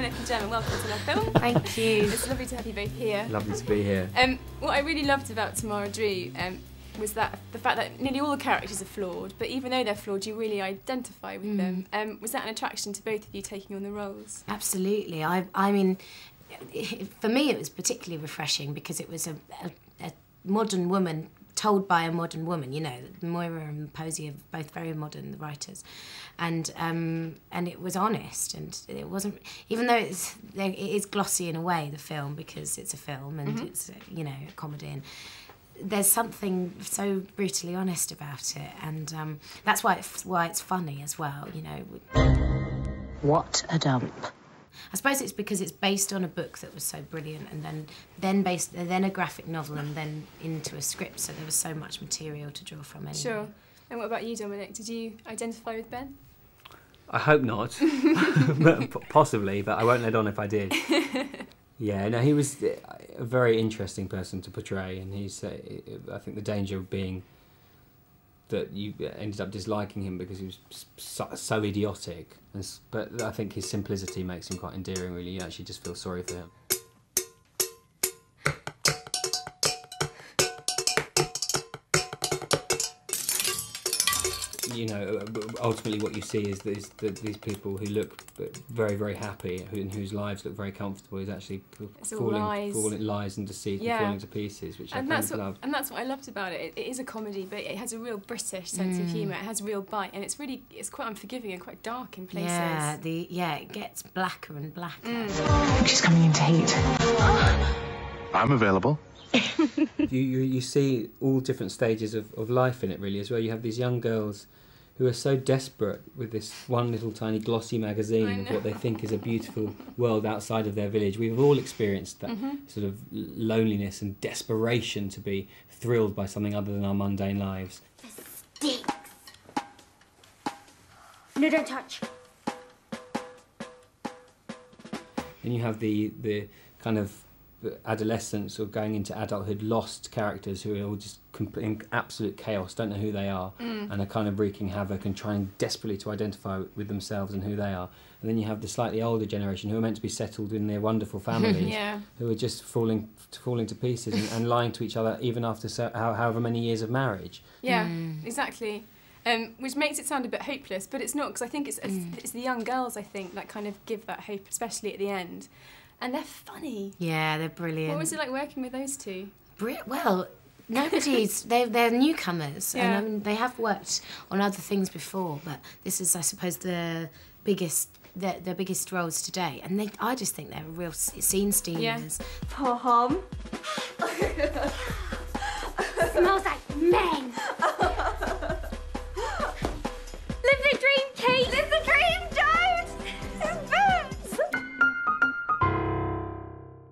Dominic and Gemma, welcome to our film. Thank you. It's lovely to have you both here. Lovely to be here. What I really loved about Tamara Drewe was that the fact that nearly all the characters are flawed, but even though they're flawed, you really identify with them. Was that an attraction to both of you taking on the roles? Absolutely. I mean, for me it was particularly refreshing because it was a modern woman told by a modern woman. You know, Moira and Posey are both very modern, the writers, and it was honest, and it wasn't, even though it is glossy in a way, the film, because it's a film and it's, you know, a comedy, and there's something so brutally honest about it, and that's why it's funny as well, you know. What a dump. I suppose it's because it's based on a book that was so brilliant, and then a graphic novel, and then into a script, so there was so much material to draw from anyway. Sure. And what about you, Dominic? Did you identify with Ben? I hope not. Possibly, but I won't let on if I did. Yeah, no, he was a very interesting person to portray, and he's, I think the danger of being that you ended up disliking him because he was so idiotic, but I think his simplicity makes him quite endearing, really. You actually just feel sorry for him. You know, ultimately what you see is these people who look very, very happy, whose lives look very comfortable, is actually falling lies and deceit and falling to pieces, which I kind of love. And that's what I loved about it. It is a comedy, but it has a real British sense of humour. It has real bite, and it's quite unforgiving and quite dark in places. Yeah, it gets blacker and blacker. She's coming in to eat. I'm available. You see all different stages of life in it, really, as well. You have these young girls who are so desperate with this one little tiny glossy magazine of what they think is a beautiful world outside of their village. We've all experienced that sort of loneliness and desperation to be thrilled by something other than our mundane lives. Stinks. No, don't touch. And you have the kind of adolescents or going into adulthood lost characters who are all just in absolute chaos, don't know who they are, and are kind of wreaking havoc and trying desperately to identify with themselves and who they are. And then you have the slightly older generation who are meant to be settled in their wonderful families, who are just falling to pieces and lying to each other even after however many years of marriage. Yeah, exactly. Which makes it sound a bit hopeless, but it's not, because I think it's the young girls, I think, that kind of give that hope, especially at the end. And they're funny. Yeah, they're brilliant. What was it like working with those two? Well, they're newcomers, and I mean, they have worked on other things before, but this is, I suppose, the biggest roles today, and I just think they're real scene stealers. Pom. Smells like